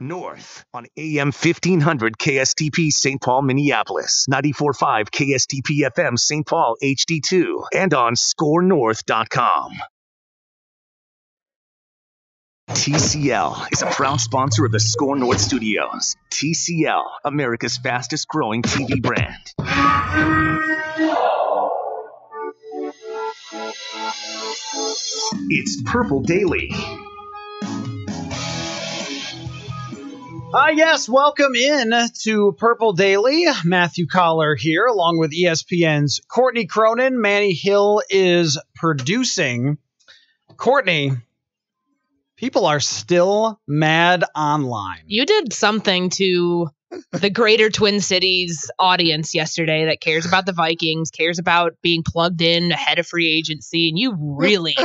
North on AM 1500 KSTP St. Paul, Minneapolis, 94.5 KSTP FM St. Paul HD2, and on SKORNorth.com. TCL is a proud sponsor of the SKOR North Studios. TCL, America's fastest growing TV brand. It's Purple Daily. Yes, welcome in to Purple Daily. Matthew Coller here, along with ESPN's Courtney Cronin. Manny Hill is producing. Courtney, people are still mad online. You did something to the greater Twin Cities audience yesterday that cares about the Vikings, cares about being plugged in ahead of free agency, and you really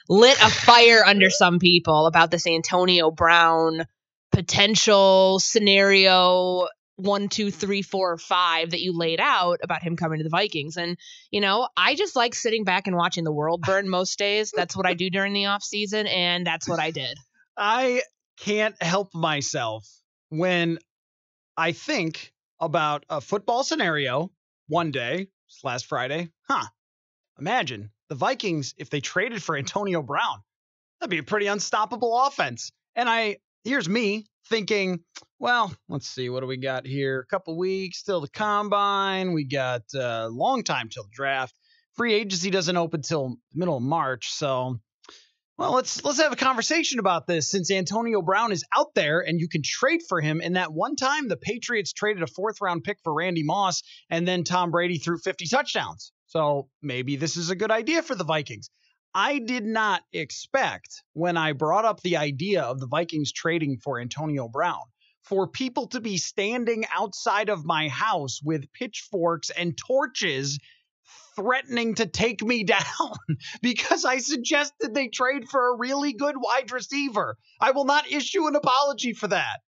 lit a fire under some people about this Antonio Brown potential scenario 1, 2, 3, 4, 5 that you laid out about him coming to the Vikings. And, you know, I just like sitting back and watching the world burn most days. That's what I do during the off season, and that's what I did. I can't help myself when I think about a football scenario one day, last Friday. Imagine the Vikings, if they traded for Antonio Brown, that'd be a pretty unstoppable offense. And here's me thinking, well, let's see, what do we got here? A couple weeks till the combine. We got a long time till the draft. Free agency doesn't open till the middle of March. So, well, let's have a conversation about this since Antonio Brown is out there and you can trade for him. And that one time the Patriots traded a 4th-round pick for Randy Moss and then Tom Brady threw 50 touchdowns. So maybe this is a good idea for the Vikings. I did not expect, when I brought up the idea of the Vikings trading for Antonio Brown, for people to be standing outside of my house with pitchforks and torches threatening to take me down because I suggested they trade for a really good wide receiver. I will not issue an apology for that.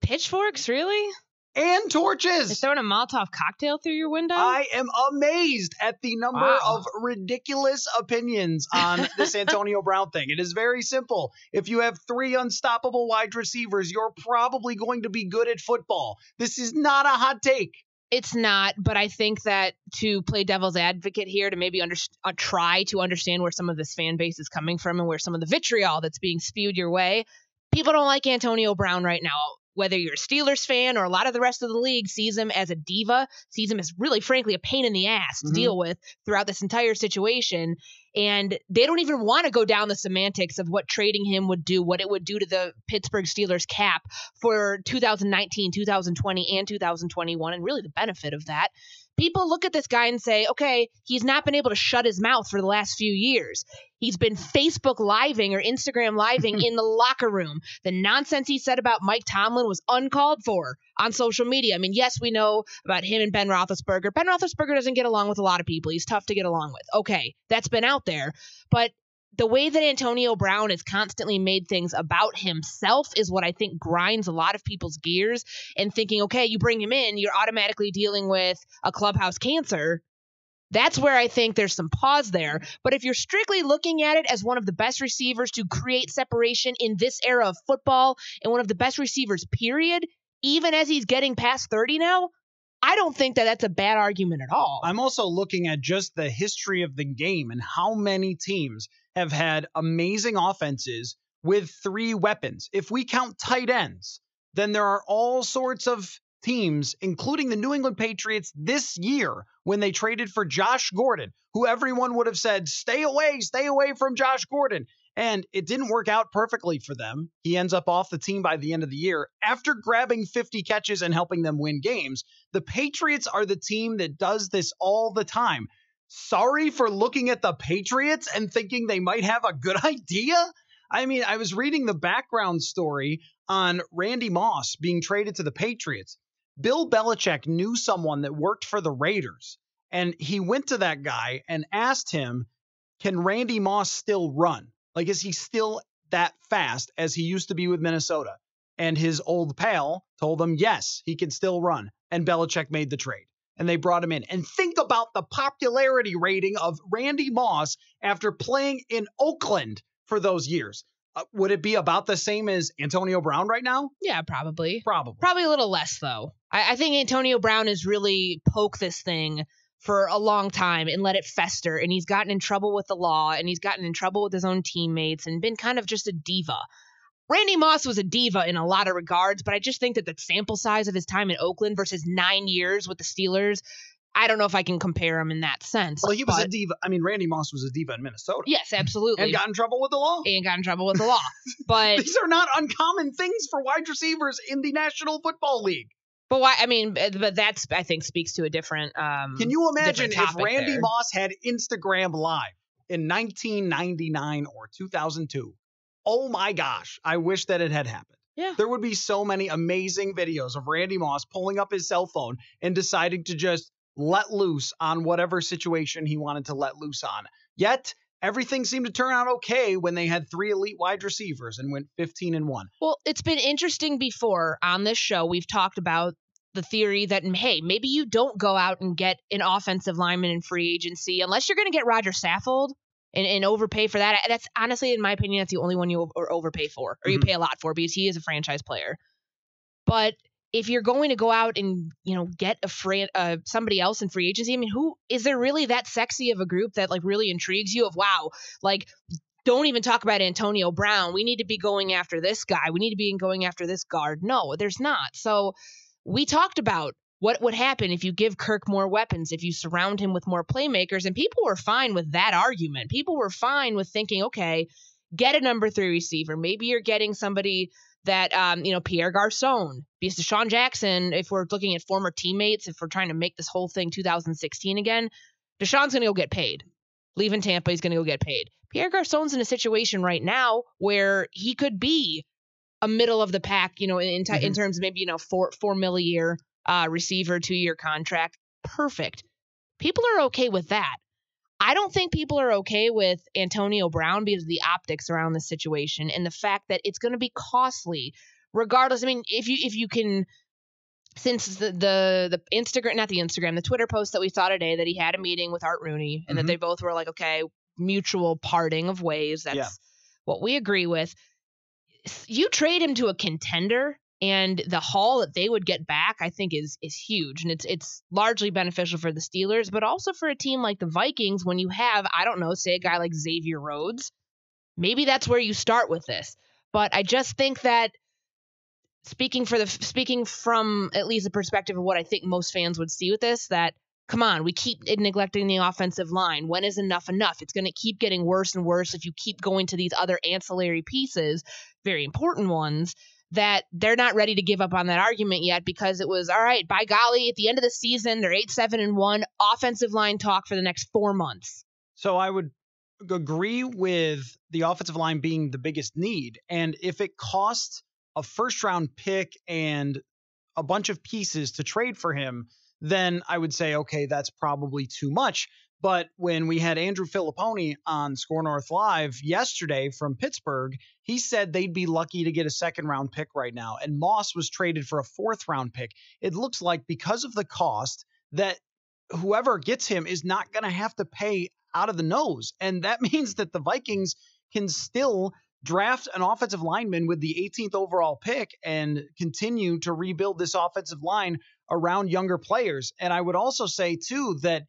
Pitchforks, really? And torches. Is throwing a Molotov cocktail through your window? I am amazed at the number of ridiculous opinions on this Antonio Brown thing. It is very simple. If you have 3 unstoppable wide receivers, you're probably going to be good at football. This is not a hot take. It's not, but I think that to play devil's advocate here, to maybe try to understand where some of this fan base is coming from and where some of the vitriol that's being spewed your way, people don't like Antonio Brown right now. Whether you're a Steelers fan or a lot of the rest of the league sees him as a diva, sees him as really, frankly, a pain in the ass to deal with throughout this entire situation. And they don't even want to go down the semantics of what trading him would do, what it would do to the Pittsburgh Steelers cap for 2019, 2020, and 2021, and really the benefit of that. People look at this guy and say, okay, he's not been able to shut his mouth for the last few years. He's been Facebook living or Instagram living in the locker room. The nonsense he said about Mike Tomlin was uncalled for on social media. I mean, yes, we know about him and Ben Roethlisberger. Ben Roethlisberger doesn't get along with a lot of people. He's tough to get along with. Okay, that's been out there. But the way that Antonio Brown has constantly made things about himself is what I think grinds a lot of people's gears and thinking, okay, you bring him in, you're automatically dealing with a clubhouse cancer. That's where I think there's some pause there. But if you're strictly looking at it as one of the best receivers to create separation in this era of football and one of the best receivers, period, even as he's getting past 30 now, I don't think that that's a bad argument at all. I'm also looking at just the history of the game and how many teams have had amazing offenses with 3 weapons. If we count tight ends, then there are all sorts of teams, including the New England Patriots this year when they traded for Josh Gordon, who everyone would have said, stay away from Josh Gordon. And it didn't work out perfectly for them. He ends up off the team by the end of the year after grabbing 50 catches and helping them win games. The Patriots are the team that does this all the time. Sorry for looking at the Patriots and thinking they might have a good idea. I mean, I was reading the background story on Randy Moss being traded to the Patriots. Bill Belichick knew someone that worked for the Raiders, and he went to that guy and asked him, can Randy Moss still run? Like, is he still that fast as he used to be with Minnesota? And his old pal told him, yes, he can still run. And Belichick made the trade. And they brought him in. And think about the popularity rating of Randy Moss after playing in Oakland for those years. Would it be about the same as Antonio Brown right now? Yeah, probably. Probably a little less, though. I think Antonio Brown has really poked this thing for a long time and let it fester. And he's gotten in trouble with the law, and he's gotten in trouble with his own teammates and been kind of just a diva. Randy Moss was a diva in a lot of regards, but I just think that the sample size of his time in Oakland versus 9 years with the Steelers, I don't know if I can compare him in that sense. Well, he was a diva. I mean, Randy Moss was a diva in Minnesota. Yes, absolutely. And got in trouble with the law. But these are not uncommon things for wide receivers in the National Football League. But why? I mean, but that's, I think, speaks to a different. Can you imagine if Randy there. Moss had Instagram Live in 1999 or 2002? Oh my gosh. I wish that it had happened. Yeah. There would be so many amazing videos of Randy Moss pulling up his cell phone and deciding to just let loose on whatever situation he wanted to let loose on. Yet, everything seemed to turn out okay when they had 3 elite wide receivers and went 15-1. Well, it's been interesting before on this show. We've talked about the theory that, hey, maybe you don't go out and get an offensive lineman in free agency unless you're going to get Roger Saffold and overpay for that. That's honestly, in my opinion, that's the only one you overpay for, or you pay a lot for, because he is a franchise player. But if you're going to go out and, get somebody else in free agency, I mean, who is there really that sexy of a group that like really intrigues you? Of wow, like don't even talk about Antonio Brown. We need to be going after this guy. We need to be going after this guard. No, there's not. So we talked about what would happen if you give Kirk more weapons, if you surround him with more playmakers, and people were fine with that argument. People were fine with thinking, okay, get a number 3 receiver. Maybe you're getting somebody that, Pierre Garçon, because Deshaun Jackson, if we're looking at former teammates, if we're trying to make this whole thing 2016 again, Deshaun's going to go get paid. Leaving Tampa, he's going to go get paid. Pierre Garçon's in a situation right now where he could be a middle of the pack, in terms of maybe, $4 million a year receiver, 2-year contract. Perfect. People are okay with that. I don't think people are okay with Antonio Brown because of the optics around the situation and the fact that it's going to be costly regardless. I mean, if you can, since the Instagram, not the Instagram, the Twitter post that we saw today that he had a meeting with Art Rooney and that they both were like, okay, mutual parting of ways. That's what we agree with. You trade him to a contender, and the haul that they would get back, I think, is huge. And it's largely beneficial for the Steelers, but also for a team like the Vikings when you have, I don't know, say a guy like Xavier Rhodes. Maybe that's where you start with this. But I just think that speaking from at least the perspective of what I think most fans would see with this, that, come on, we keep neglecting the offensive line. When is enough enough? It's going to keep getting worse and worse if you keep going to these other ancillary pieces, very important ones, that they're not ready to give up on that argument yet, because it was, all right, by golly, at the end of the season, they're 8-7-1, offensive line talk for the next 4 months. So I would agree with the offensive line being the biggest need. And if it costs a first-round pick and a bunch of pieces to trade for him, then I would say, okay, that's probably too much. But when we had Andrew Filipponi on SKOR North Live yesterday from Pittsburgh, he said they'd be lucky to get a 2nd-round pick right now. And Moss was traded for a 4th-round pick. It looks like because of the cost that whoever gets him is not going to have to pay out of the nose. And that means that the Vikings can still draft an offensive lineman with the 18th overall pick and continue to rebuild this offensive line around younger players. And I would also say, too, that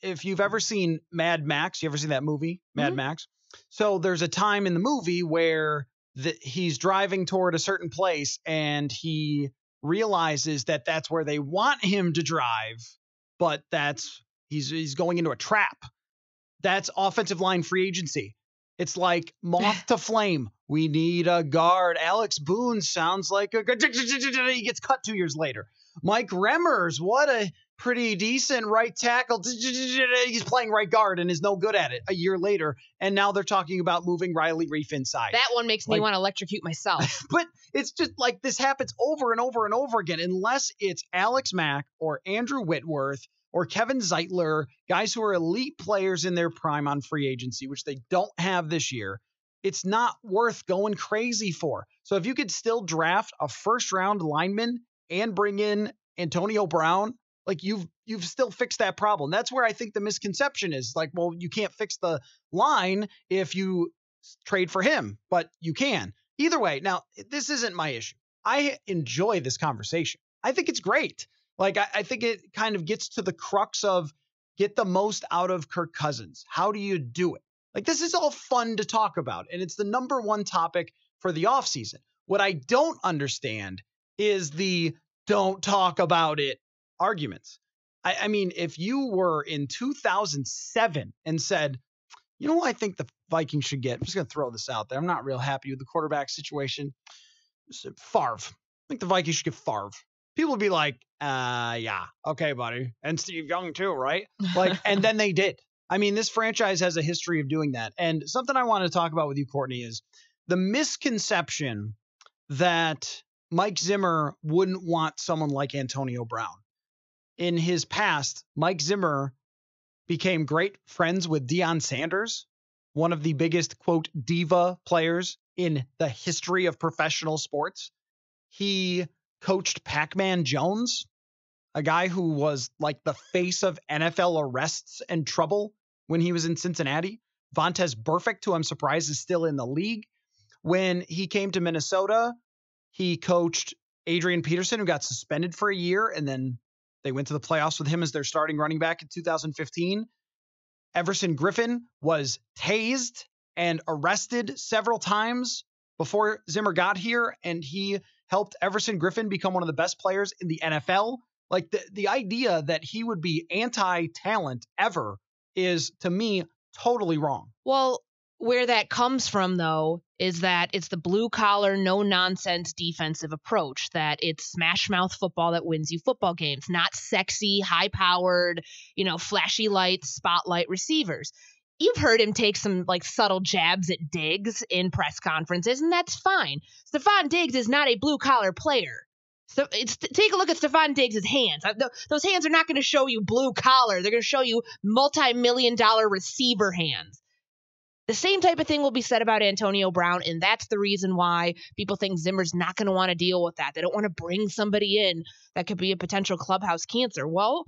if you've ever seen Mad Max, you ever seen that movie, Mad Max? So there's a time in the movie where he's driving toward a certain place and he realizes that that's where they want him to drive, but he's going into a trap. That's offensive line free agency. It's like moth to flame. We need a guard. Alex Boone sounds like a good. He gets cut 2 years later. Mike Remmers, what a pretty decent right tackle. He's playing right guard and is no good at it a year later. And now they're talking about moving Riley Reif inside. That one makes me want to electrocute myself. But it's just like this happens over and over and over again, unless it's Alex Mack or Andrew Whitworth or Kevin Zeitler, guys who are elite players in their prime on free agency, which they don't have this year. It's not worth going crazy for. So if you could still draft a 1st-round lineman and bring in Antonio Brown, like you've still fixed that problem. That's where I think the misconception is. Like, well, you can't fix the line if you trade for him, but you can. Either way, now, this isn't my issue. I enjoy this conversation. I think it's great. Like, I think it kind of gets to the crux of get the most out of Kirk Cousins. How do you do it? Like, this is all fun to talk about, and it's the number one topic for the offseason. What I don't understand is the don't talk about it arguments. I mean, if you were in 2007 and said, you know what I think the Vikings should get? I'm just going to throw this out there. I'm not real happy with the quarterback situation. Favre. I think the Vikings should get Favre. People would be like, yeah, okay, buddy. And Steve Young too, right? Like, and then they did. I mean, this franchise has a history of doing that. And something I want to talk about with you, Courtney, is the misconception that Mike Zimmer wouldn't want someone like Antonio Brown. In his past, Mike Zimmer became great friends with Deion Sanders, one of the biggest, quote, diva players in the history of professional sports. He coached Pac-Man Jones, a guy who was like the face of NFL arrests and trouble when he was in Cincinnati. Vontaze Burfict, who I'm surprised is still in the league. When he came to Minnesota, he coached Adrian Peterson, who got suspended for a year, and then they went to the playoffs with him as their starting running back in 2015. Everson Griffin was tased and arrested several times before Zimmer got here, and he helped Everson Griffin become one of the best players in the NFL. Like, the idea that he would be anti-talent ever is, to me, totally wrong. Well, where that comes from, though, is that it's the blue-collar, no-nonsense defensive approach, that it's smash-mouth football that wins you football games, not sexy, high-powered, flashy lights, spotlight receivers. You've heard him take some like subtle jabs at Diggs in press conferences, and that's fine. Stephon Diggs is not a blue-collar player. So take a look at Stephon Diggs' hands. Those hands are not going to show you blue-collar. They're going to show you multi-million-dollar receiver hands. The same type of thing will be said about Antonio Brown, and that's the reason why people think Zimmer's not going to want to deal with that. They don't want to bring somebody in that could be a potential clubhouse cancer. Well,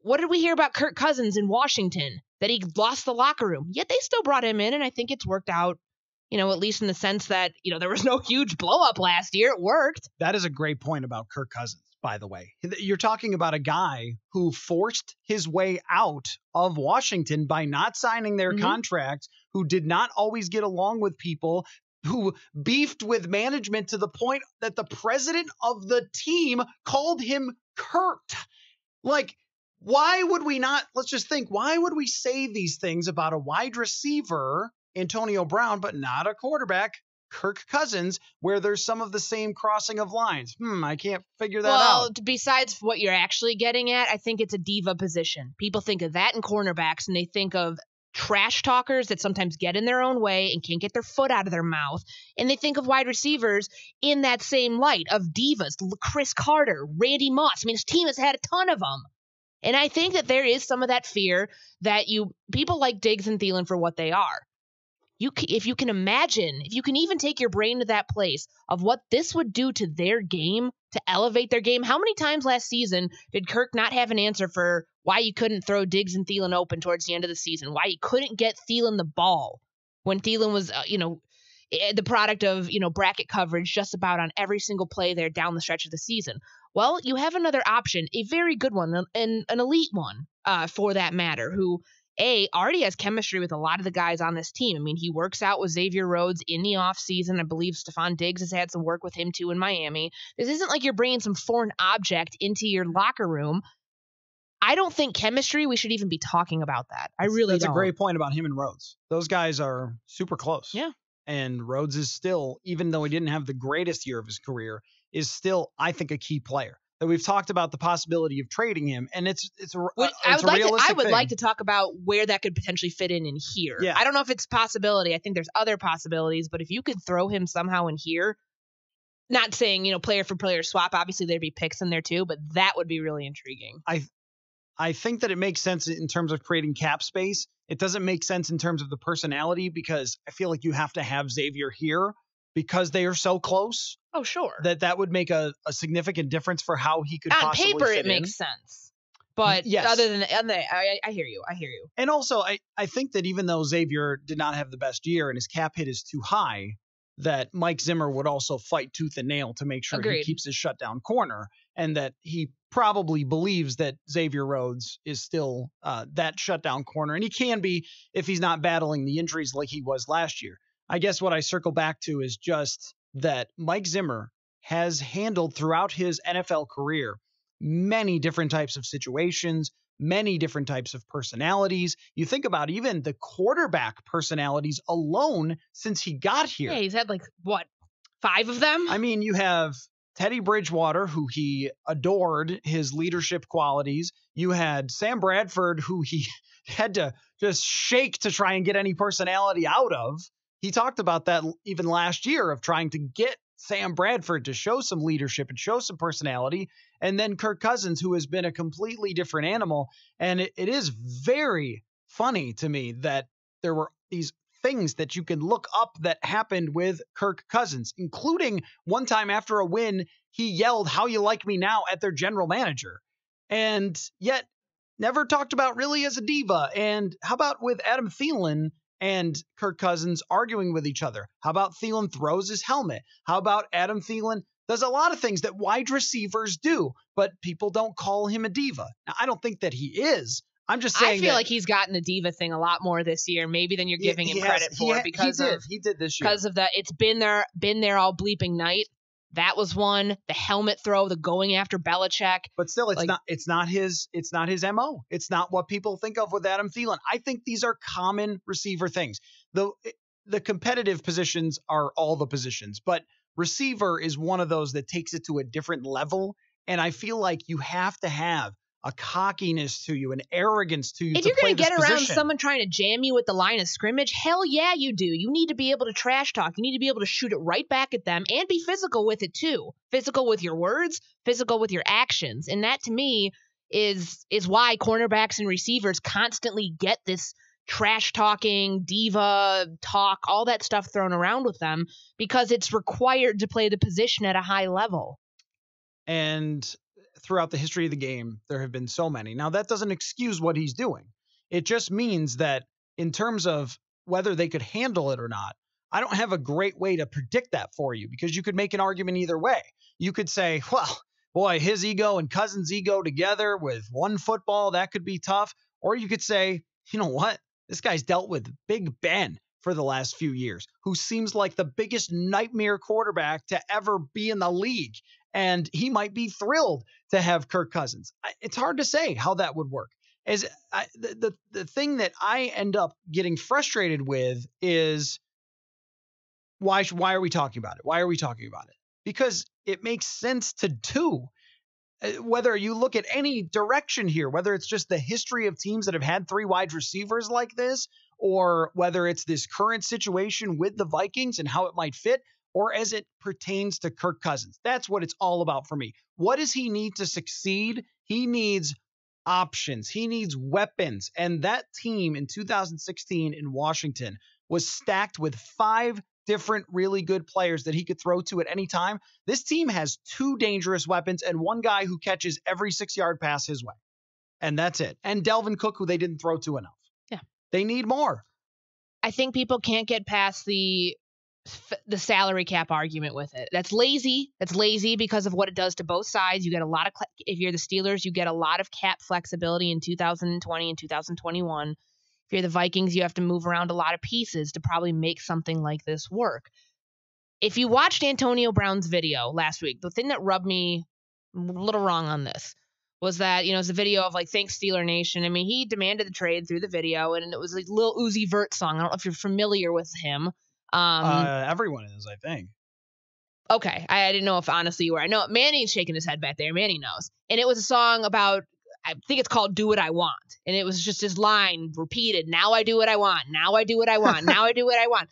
what did we hear about Kirk Cousins in Washington? That he lost the locker room. Yet they still brought him in, and I think it's worked out, at least in the sense that, there was no huge blow-up last year. It worked. That is a great point about Kirk Cousins, by the way. You're talking about a guy who forced his way out of Washington by not signing their contract, who did not always get along with people, who beefed with management to the point that the president of the team called him Kurt. Like, why would we not, let's just think, why would we say these things about a wide receiver, Antonio Brown, but not a quarterback, Kirk Cousins, where there's some of the same crossing of lines? I can't figure that out. Well, besides what you're actually getting at, I think it's a diva position. People think of that in cornerbacks, and they think of trash talkers that sometimes get in their own way and can't get their foot out of their mouth. And they think of wide receivers in that same light of divas, Chris Carter, Randy Moss. I mean, his team has had a ton of them. And I think that there is some of that fear that people like Diggs and Thielen for what they are. If you can imagine, if you can even take your brain to that place of what this would do to their game, to elevate their game. How many times last season did Kirk not have an answer for why you couldn't throw Diggs and Thielen open towards the end of the season? Why you couldn't get Thielen the ball when Thielen was, the product of, bracket coverage just about on every single play there down the stretch of the season. Well, you have another option, a very good one, and an elite one for that matter, who already has chemistry with a lot of the guys on this team. I mean, he works out with Xavier Rhodes in the offseason. I believe Stephon Diggs has had some work with him too in Miami. This isn't like you're bringing some foreign object into your locker room. I don't think chemistry, we should even be talking about that. I really don't. That's a great point about him and Rhodes. Those guys are super close. Yeah. And Rhodes is still, even though he didn't have the greatest year of his career, is still, I think, a key player. That we've talked about the possibility of trading him, and it's a realistic I would thing. like to talk about where that could potentially fit in here. Yeah. I don't know if it's a possibility. I think there's other possibilities, but if you could throw him somehow in here, not saying, player for player swap, obviously there'd be picks in there too, but that would be really intriguing. I think that it makes sense in terms of creating cap space. It doesn't make sense in terms of the personality, because I feel like you have to have Xavier here because they are so close. Oh, sure. That would make a significant difference for how he could on possibly paper fit it makes sense. But Yes. other than I hear you. I hear you. And also, I think that even though Xavier did not have the best year and his cap hit is too high, that Mike Zimmer would also fight tooth and nail to make sure Agreed. he keeps his shutdown corner, and that he probably believes that Xavier Rhodes is still that shutdown corner, and he can be if he's not battling the injuries like he was last year. I guess what I circle back to is just that Mike Zimmer has handled throughout his NFL career many different types of situations, many different types of personalities. You think about even the quarterback personalities alone since he got here. Yeah, he's had 5 of them? I mean, you have Teddy Bridgewater, who he adored his leadership qualities. You had Sam Bradford, who he had to just shake to try and get any personality out of. He talked about that even last year of trying to get Sam Bradford to show some leadership and show some personality. And then Kirk Cousins, who has been a completely different animal. And it is very funny to me that there were these things that you can look up that happened with Kirk Cousins, including one time after a win, he yelled, "How you like me now?" at their general manager. And yet never talked about really as a diva. And how about with Adam Thielen and Kirk Cousins arguing with each other? How about Thielen throws his helmet? How about Adam Thielen does a lot of things that wide receivers do, but people don't call him a diva? Now, I don't think that he is. I'm just saying I feel like he's gotten the diva thing a lot more this year, maybe than you're giving him credit for, because he did this year. Because of the it's been there all bleeping night. That was one. The helmet throw, the going after Belichick. But still, it's not his MO. It's not what people think of with Adam Thielen. I think these are common receiver things. The competitive positions are all the positions, but receiver is one of those that takes it to a different level. And I feel like you have to have a cockiness to you, an arrogance to you. If you're going to get around someone trying to jam you at the line of scrimmage, hell yeah, you do. You need to be able to trash talk. You need to be able to shoot it right back at them and be physical with it too. Physical with your words, physical with your actions. And that to me is why cornerbacks and receivers constantly get this trash talking, diva talk, all that stuff thrown around with them, because it's required to play the position at a high level. And throughout the history of the game, there have been so many. Now, that doesn't excuse what he's doing. It just means that in terms of whether they could handle it or not, I don't have a great way to predict that for you, because you could make an argument either way. You could say, well, boy, his ego and Cousins' ego together with one football, that could be tough. Or you could say, you know what? This guy's dealt with Big Ben for the last few years, who seems like the biggest nightmare quarterback to ever be in the league. And he might be thrilled to have Kirk Cousins. It's hard to say how that would work. The thing that I end up getting frustrated with is why are we talking about it? Why are we talking about it? Because it makes sense to do. Whether you look at any direction here, whether it's just the history of teams that have had 3 wide receivers like this, or whether it's this current situation with the Vikings and how it might fit, or as it pertains to Kirk Cousins. That's what it's all about for me. What does he need to succeed? He needs options. He needs weapons. And that team in 2016 in Washington was stacked with 5 different really good players that he could throw to at any time. This team has 2 dangerous weapons and 1 guy who catches every 6-yard pass his way. And that's it. And Dalvin Cook, who they didn't throw to enough. Yeah. They need more. I think people can't get past the salary cap argument with it. That's lazy. That's lazy because of what it does to both sides. You get a lot of, if you're the Steelers, you get a lot of cap flexibility in 2020 and 2021. If you're the Vikings, you have to move around a lot of pieces to probably make something like this work. If you watched Antonio Brown's video last week, the thing that rubbed me a little wrong on this was that, it's a video of thanks Steeler Nation. I mean, he demanded the trade through the video, and it was like Lil Uzi Vert song. I don't know if you're familiar with him. Everyone is, I think. Okay. I didn't know if honestly you were. I know Manny's shaking his head back there. Manny knows. And it was a song about, I think it's called Do What I Want. And it was just this line repeated. Now I do what I want. Now I do what I want. Now I do what I want.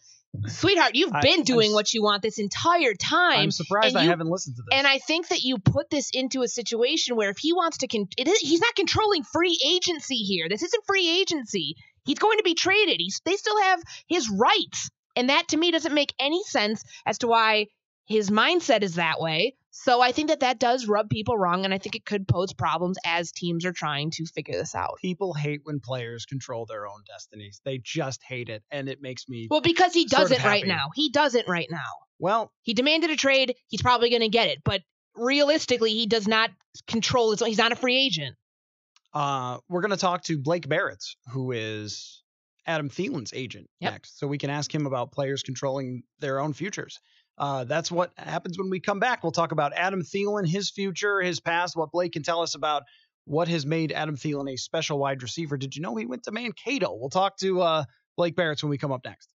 Sweetheart, you've been doing what you want this entire time. I'm surprised I haven't listened to this. And I think that you put this into a situation where if he wants to, he's not controlling free agency here. This isn't free agency. He's going to be traded. They still have his rights. And that to me doesn't make any sense as to why His mindset is that way. So I think that does rub people wrong, and I think it could pose problems as teams are trying to figure this out. People hate when players control their own destinies. They just hate it, and it makes me because he doesn't happy. right now. He doesn't right now. Well, he demanded a trade. He's probably going to get it, but realistically, he does not control his own. He's not a free agent. We're going to talk to Blake Baratz, who is Adam Thielen's agent next, so we can ask him about players controlling their own futures. That's what happens when we come back. We'll talk about Adam Thielen, his future, his past, what Blake can tell us about what has made Adam Thielen a special wide receiver. Did you know he went to Mankato? We'll talk to Blake Baratz when we come up next.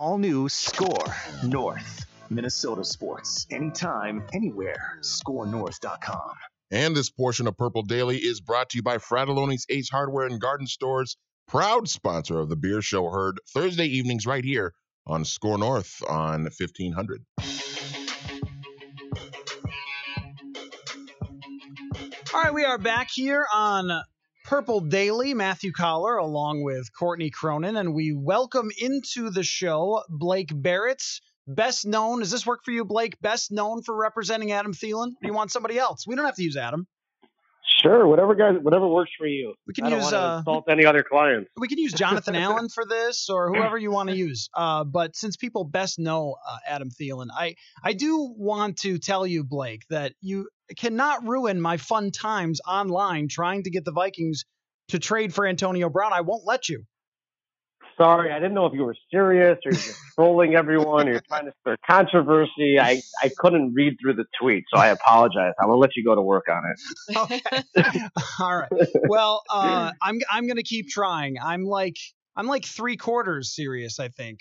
All new SKOR North. Minnesota sports. Anytime, anywhere. SKORNorth.com. And this portion of Purple Daily is brought to you by Fratelloni's Ace Hardware and Garden Stores, proud sponsor of the Beer Show, heard Thursday evenings right here on SKOR North on 1500. All right, we are back here on Purple Daily. Matthew Coller along with Courtney Cronin, and we welcome into the show Blake Baratz, best known. Does this work for you, Blake? Best known for representing Adam Thielen? Or do you want somebody else? We don't have to use Adam. Sure, whatever works for you. We can I don't use want to insult any other clients. we can use Jonathan Allen for this, or whoever you want to use. But since people best know Adam Thielen, I do want to tell you, Blake, that you cannot ruin my fun times online trying to get the Vikings to trade for Antonio Brown. I won't let you. Sorry, I didn't know if you were serious or you're just trolling everyone or you're trying to start controversy. I couldn't read through the tweet, so I apologize. I will let you go to work on it. Okay. All right. Well, I'm going to keep trying. I'm like 3/4 serious, I think,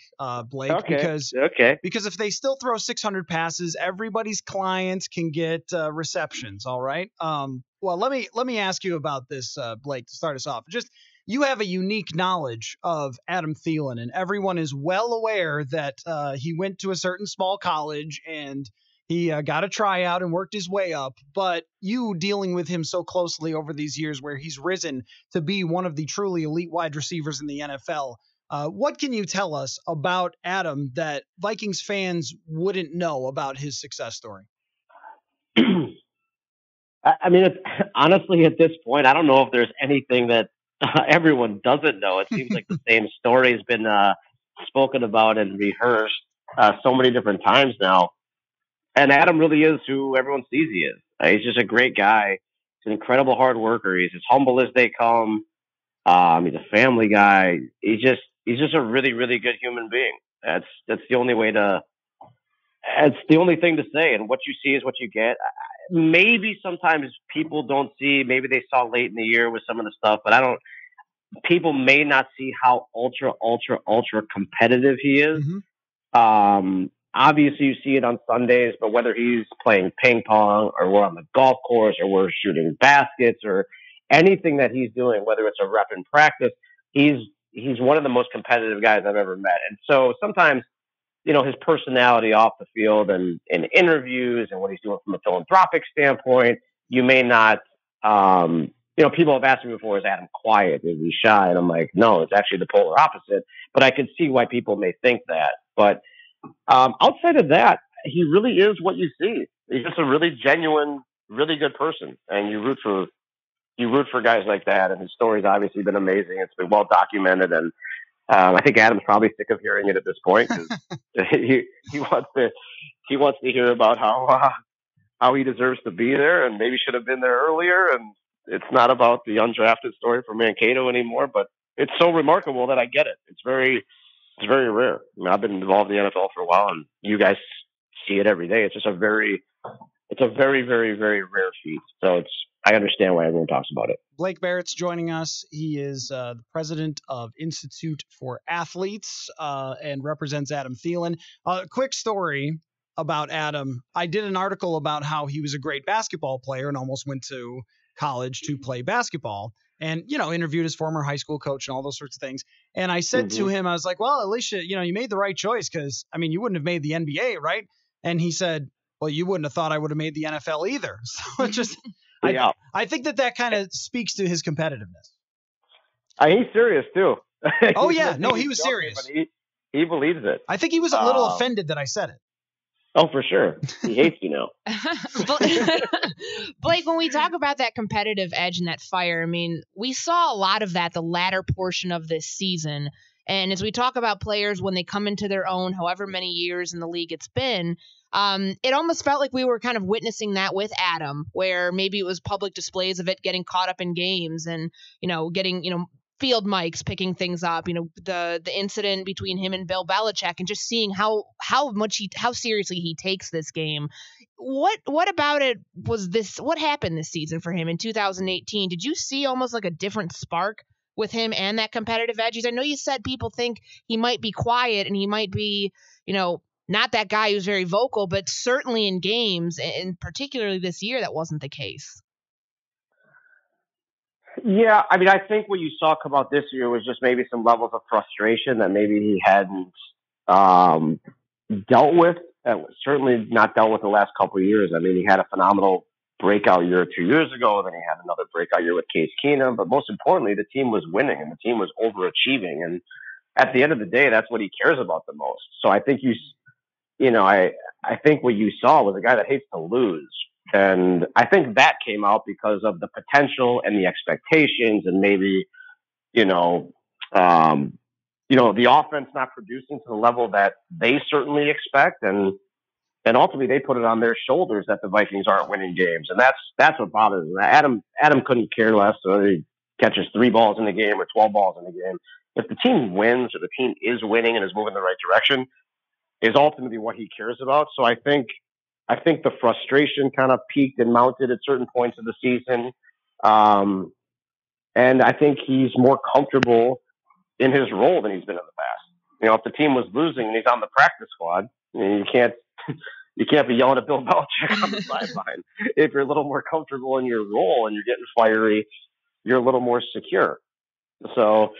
Blake, because if they still throw 600 passes, everybody's clients can get receptions. All right. Well, let me ask you about this, Blake, to start us off. Just, you have a unique knowledge of Adam Thielen, and everyone is well aware that he went to a certain small college and he got a tryout and worked his way up. But you dealing with him so closely over these years where he's risen to be one of the truly elite wide receivers in the NFL, what can you tell us about Adam that Vikings fans wouldn't know about his success story? I mean, honestly, at this point, I don't know if there's anything that everyone doesn't know. It seems like the same story has been spoken about and rehearsed so many different times now. And Adam really is who everyone sees he is. He's just a great guy. He's an incredible hard worker. He's as humble as they come. He's a family guy. He's just a really, really good human being. That's the only way to. It's the only thing to say. And what you see is what you get. Maybe sometimes people don't see. Maybe they saw late in the year with some of the stuff, but people may not see how ultra competitive he is. Mm-hmm. Obviously, you see it on Sundays, but whether he's playing ping pong or we're on the golf course or we're shooting baskets or anything that he's doing, whether it's a rep in practice, he's one of the most competitive guys I've ever met. And so sometimes, his personality off the field and in interviews and what he's doing from a philanthropic standpoint, you may not, people have asked me before, is Adam quiet? Is he shy? And I'm like, no, it's actually the polar opposite. But I can see why people may think that. But outside of that, he really is what you see. He's just a really genuine, really good person. And you root for guys like that. And his story's obviously been amazing. It's been well documented. And I think Adam's probably sick of hearing it at this point because he wants to hear about how he deserves to be there and maybe should have been there earlier. And it's not about the undrafted story for Mankato anymore, but it's so remarkable that I get it. It's very rare. I mean, I've been involved in the NFL for a while, and you guys see it every day. It's just a very, very, very rare feat. So I understand why everyone talks about it. Blake Baratz joining us. He is the president of Institute for Athletes and represents Adam Thielen. Quick story about Adam. I did an article about how he was a great basketball player and almost went to college to play basketball and, interviewed his former high school coach and all those sorts of things. And I said to him, I was like, well, at least, you made the right choice because, you wouldn't have made the NBA, right? And he said, well, you wouldn't have thought I would have made the NFL either. So it just, yeah. I think that kind of speaks to his competitiveness. He's serious too. Oh yeah. No, he was serious. But he believes it. I think he was a little offended that I said it. Oh, for sure. He hates you now. Blake, when we talk about that competitive edge and that fire, we saw a lot of that the latter portion of this season. And as we talk about players when they come into their own, however many years in the league it's been, it almost felt like we were kind of witnessing that with Adam, where maybe it was public displays of it, getting caught up in games and, getting, field mics picking things up, the incident between him and Bill Belichick and just seeing how seriously he takes this game. What about it was this? What happened this season for him in 2018? Did you see almost like a different spark with him and that competitive edge? I know you said people think he might be quiet and he might be, not that guy who's very vocal, but certainly in games, and particularly this year, that wasn't the case. Yeah, I think what you saw come out this year was just maybe some levels of frustration that maybe he hadn't dealt with, certainly not dealt with the last couple of years. He had a phenomenal breakout year 2 years ago, then he had another breakout year with Case Keenum, but most importantly, the team was winning and the team was overachieving. And at the end of the day, that's what he cares about the most. So I think I think what you saw was a guy that hates to lose. And I think that came out because of the potential and the expectations, and maybe, you know, the offense not producing to the level that they certainly expect, and ultimately they put it on their shoulders that the Vikings aren't winning games, and that's what bothers me. Adam couldn't care less whether he catches 3 balls in the game or 12 balls in the game. If the team wins or the team is winning and is moving in the right direction, is ultimately what he cares about. So I think the frustration kind of peaked and mounted at certain points of the season, and I think he's more comfortable in his role than he's been in the past. If the team was losing and he's on the practice squad, you can't be yelling at Bill Belichick on the sideline. If you're a little more comfortable in your role and you're getting fiery, you're a little more secure. So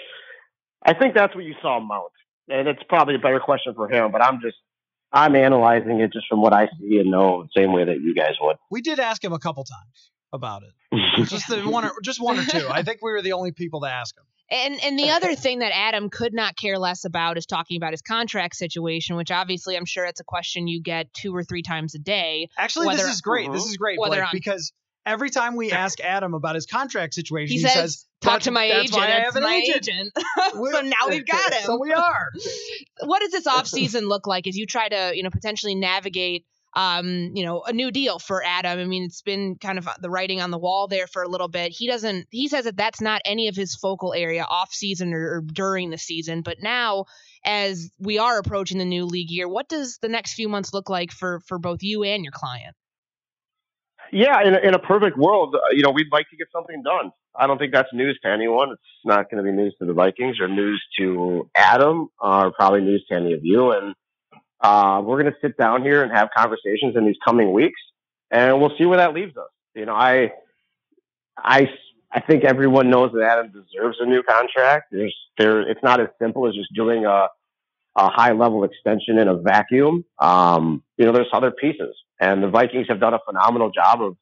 I think that's what you saw mount. And it's probably a better question for him, but I'm analyzing it just from what I see and know the same way that you guys would. We did ask him a couple times about it. just one or two. I think we were the only people to ask him. And the other thing that Adam could not care less about is talking about his contract situation, which obviously I'm sure it's a question you get 2 or 3 times a day. Actually, this is great. This is great, Blake, because every time we ask Adam about his contract situation, he says, talk to my agent. Why I have an agent. So now we've got him. So we are. What does this offseason look like as you try to, potentially navigate a new deal for Adam? I mean, it's been kind of the writing on the wall there for a little bit. He says that that's not any of his focal area off season or during the season. But now, as we are approaching the new league year, what does the next few months look like for both you and your client? Yeah, in a perfect world, we'd like to get something done. I don't think that's news to anyone. It's not going to be news to the Vikings or news to Adam or probably news to any of you. And we're going to sit down here and have conversations in these coming weeks, and we'll see where that leaves us. I think everyone knows that Adam deserves a new contract. It's not as simple as just doing a high level extension in a vacuum. There's other pieces, and the Vikings have done a phenomenal job of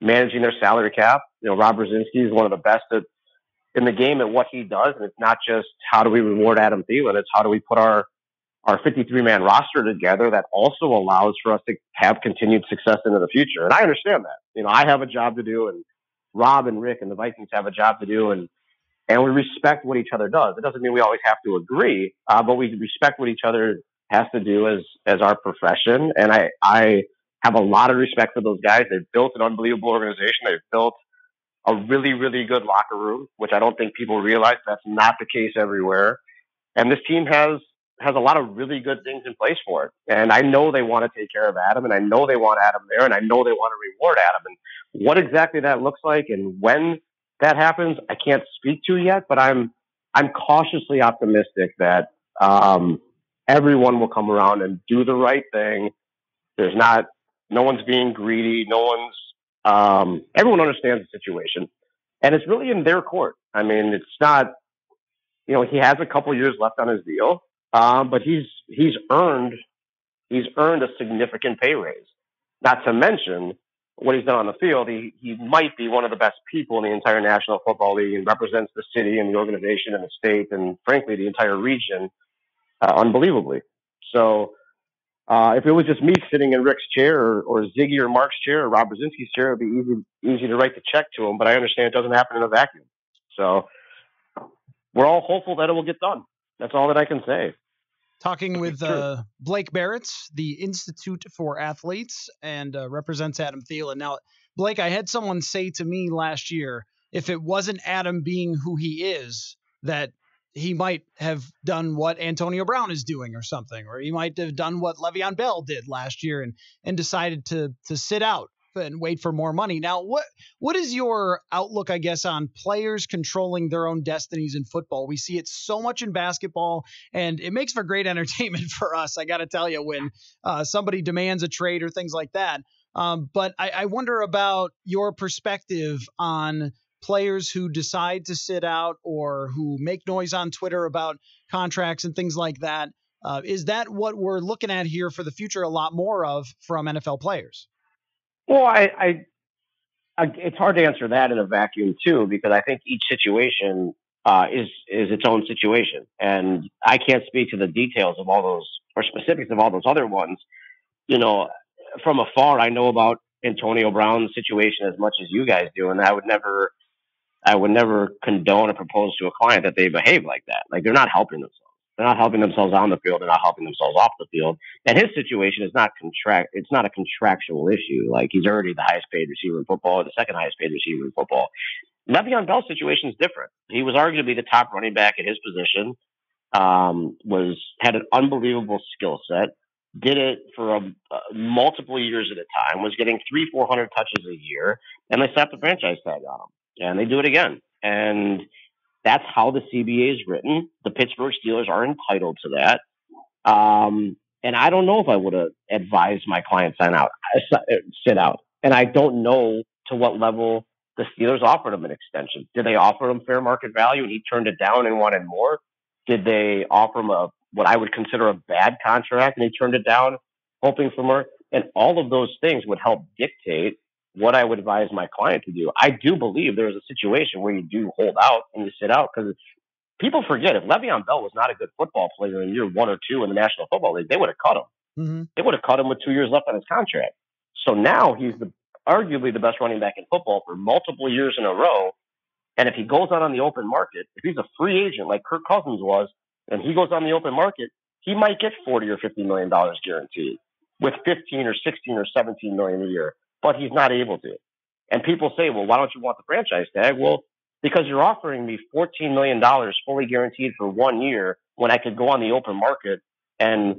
managing their salary cap. Rob Brzezinski is one of the best in the game at what he does, and it's not just how do we reward Adam Thielen, it's how do we put our 53-man roster together that also allows for us to have continued success into the future. And I understand that. I have a job to do, and Rob and Rick and the Vikings have a job to do, and we respect what each other does. It doesn't mean we always have to agree, but we respect what each other has to do as our profession. And I have a lot of respect for those guys. They've built an unbelievable organization. They've built a really, really good locker room, which I don't think people realize that's not the case everywhere. And this team has a lot of really good things in place for it. And I know they want to take care of Adam, and I know they want Adam there, and I know they want to reward Adam. And what exactly that looks like and when that happens, I can't speak to yet, but I'm cautiously optimistic that everyone will come around and do the right thing. No one's being greedy. Everyone understands the situation, and it's really in their court. I mean, it's not, he has a couple years left on his deal. But he's earned a significant pay raise. Not to mention what he's done on the field. He might be one of the best people in the entire National Football League and represents the city and the organization and the state and frankly the entire region unbelievably. So if it was just me sitting in Rick's chair or Ziggy or Mark's chair or Rob Brzezinski's chair, it'd be easy to write the check to him. But I understand it doesn't happen in a vacuum. So we're all hopeful that it will get done. That's all that I can say. Talking with Blake Baratz, the Institute for Athletes, and represents Adam Thielen. Now, Blake, I had someone say to me last year, if it wasn't Adam being who he is, that he might have done what Antonio Brown is doing or something, or he might have done what Le'Veon Bell did last year and decided to sit out and wait for more money. Now, what is your outlook, I guess, on players controlling their own destinies in football? We see it so much in basketball, and it makes for great entertainment for us, I got to tell you, when somebody demands a trade or things like that. But I wonder about your perspective on players who decide to sit out or who make noise on Twitter about contracts and things like that. Is that what we're looking at here for the future a lot more of from NFL players? Well, it's hard to answer that in a vacuum too, because I think each situation is its own situation, and I can't speak to the details of all those or specifics of all those other ones. From afar, I know about Antonio Brown's situation as much as you guys do, and I would never condone or propose to a client that they behave like that. Like, they're not helping themselves. They're not helping themselves on the field. They're not helping themselves off the field. And his situation is not It's not a contractual issue. Like, he's already the highest paid receiver in football, the second highest paid receiver in football. Le'Veon Bell's situation is different. He was arguably the top running back at his position. Had an unbelievable skill set. Did it for multiple years at a time. Was getting 300-400 touches a year, and they slapped the franchise tag on him. And they do it again. And that's how the CBA is written. The Pittsburgh Steelers are entitled to that. And I don't know if I would have advised my client sit out. And I don't know to what level the Steelers offered him an extension. Did they offer him fair market value and he turned it down and wanted more? Did they offer him what I would consider a bad contract and he turned it down, hoping for more? And all of those things would help dictate what I would advise my client to do. I do believe there's a situation where you do hold out and you sit out, because people forget, if Le'Veon Bell was not a good football player in year 1 or 2 in the National Football League, they would have cut him. Mm-hmm. They would have cut him with 2 years left on his contract. So now he's arguably the best running back in football for multiple years in a row. And if he goes out on the open market, if he's a free agent like Kirk Cousins was, and he goes on the open market, he might get $40 or $50 million guaranteed with 15 or 16 or 17 million a year. But he's not able to. And people say, well, why don't you want the franchise tag? Well, because you're offering me $14 million fully guaranteed for 1 year when I could go on the open market and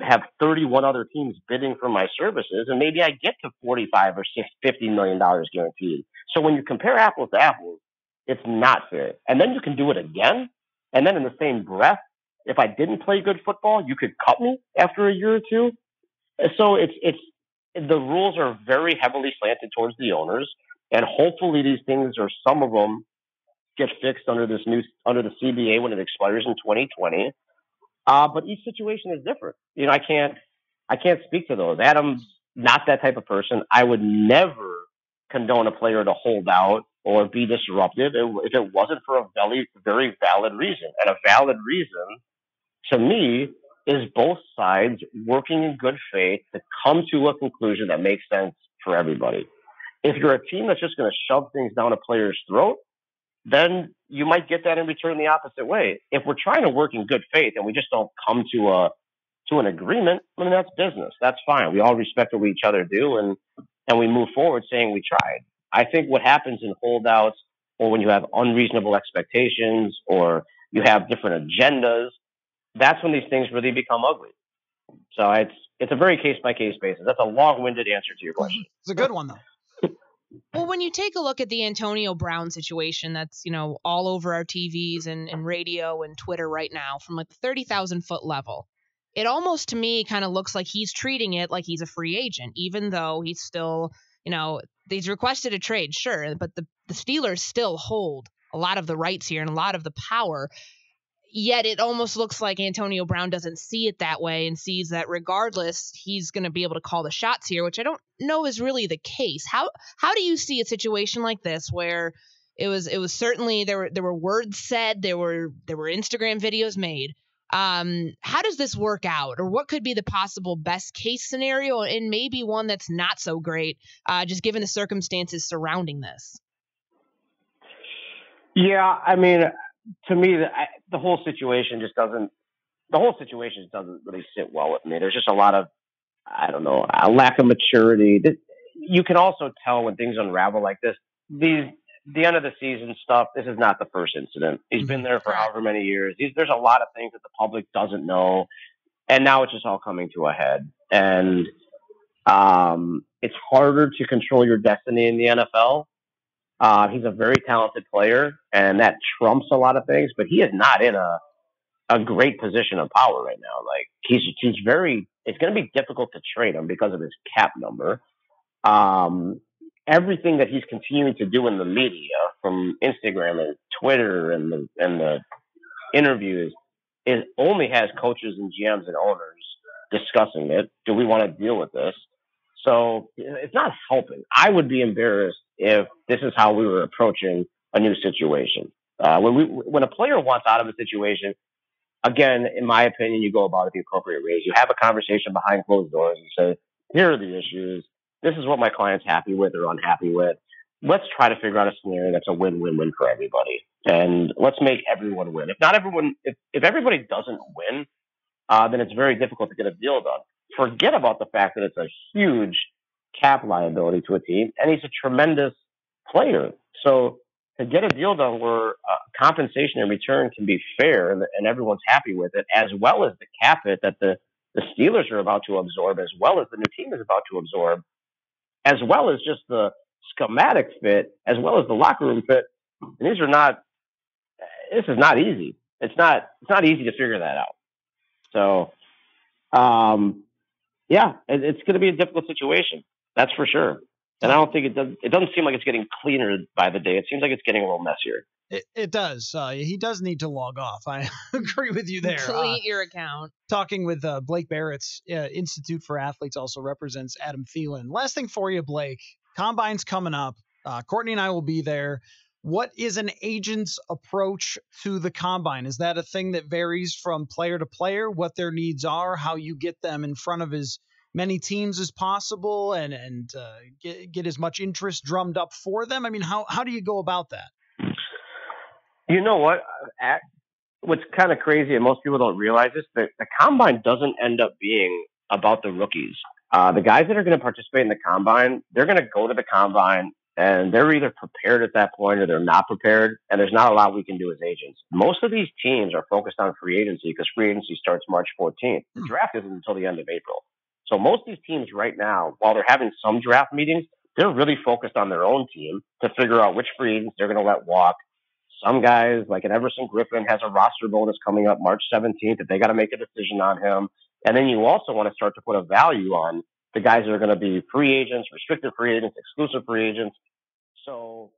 have 31 other teams bidding for my services, and maybe I get to 45 or $50 million guaranteed. So when you compare apples to apples, it's not fair. And then you can do it again, and then in the same breath, if I didn't play good football, you could cut me after a year or two. So the rules are very heavily slanted towards the owners, and hopefully these things, or some of them, get fixed under the CBA when it expires in 2020. But each situation is different. You know, I can't speak to those. Adam's not that type of person. I would never condone a player to hold out or be disruptive if it wasn't for a very, very valid reason. And a valid reason, to me, is both sides working in good faith to come to a conclusion that makes sense for everybody. If you're a team that's just going to shove things down a player's throat, then you might get that in return the opposite way. If we're trying to work in good faith and we just don't come to an agreement, I mean, that's business. That's fine. We all respect what we each other do, and we move forward saying we tried. I think what happens in holdouts, or when you have unreasonable expectations, or you have different agendas, that's when these things really become ugly. So it's a very case-by-case basis. That's a long-winded answer to your question. It's a good one, though. Well, when you take a look at the Antonio Brown situation, that's, all over our TVs and radio and Twitter right now from like the 30,000 foot level, it almost to me kind of looks like he's treating it like he's a free agent, even though he's still, he's requested a trade, sure, but the Steelers still hold a lot of the rights here and a lot of the power. Yet it almost looks like Antonio Brown doesn't see it that way and sees that regardless, he's going to be able to call the shots here, which I don't know is really the case. How do you see a situation like this where it was certainly there were words said, there were Instagram videos made. How does this work out, or what could be the possible best case scenario, and maybe one that's not so great, just given the circumstances surrounding this? Yeah, I mean, to me, the whole situation doesn't really sit well with me. There's just a lot of, a lack of maturity. You can also tell when things unravel like this. The end of the season stuff, this is not the first incident. He's been there for however many years. There's a lot of things that the public doesn't know, and now it's just all coming to a head. And it's harder to control your destiny in the NFL. He's a very talented player, and that trumps a lot of things, but he is not in a great position of power right now. Like, it's going to be difficult to trade him because of his cap number. Everything that he's continuing to do in the media, from Instagram and Twitter and the interviews, it only has coaches and GMs and owners discussing it. Do we want to deal with this? So it's not helping. I would be embarrassed if this is how we were approaching a new situation. When a player wants out of a situation, again, in my opinion, you go about it the appropriate ways. You have a conversation behind closed doors and say, here are the issues. this is what my client's happy with or unhappy with. Let's try to figure out a scenario that's a win-win-win for everybody. And let's make everyone win. If everybody doesn't win, then it's very difficult to get a deal done. Forget about the fact that it's a huge cap liability to a team, and he's a tremendous player. So to get a deal done where compensation in return can be fair and everyone's happy with it, as well as the cap hit that the Steelers are about to absorb, as well as the new team is about to absorb, as well as just the schematic fit, as well as the locker room fit. And this is not easy. It's not easy to figure that out. So, it's going to be a difficult situation. That's for sure. And I don't think it doesn't seem like it's getting cleaner by the day. It seems like it's getting a little messier. It does. He does need to log off. I agree with you there. Delete your account. Talking with Blake Baratz, Institute for Athletes also represents Adam Thielen. Last thing for you, Blake. Combine's coming up. Courtney and I will be there. What is an agent's approach to the combine? Is that a thing that varies from player to player, what their needs are, how you get them in front of as many teams as possible and get as much interest drummed up for them? I mean, how do you go about that? You know what? What's kind of crazy, and most people don't realize this, the combine doesn't end up being about the rookies. The guys that are going to participate in the combine, they're going to go to the combine, and they're either prepared at that point or they're not prepared, and there's not a lot we can do as agents. Most of these teams are focused on free agency because free agency starts March 14th. The draft isn't until the end of April. So most of these teams right now, while they're having some draft meetings, they're really focused on their own team to figure out which free agents they're going to let walk. Some guys, like an Everson Griffin, has a roster bonus coming up March 17th that they got to make a decision on him. And then you also want to start to put a value on the guys that are going to be free agents, restricted free agents, exclusive free agents. So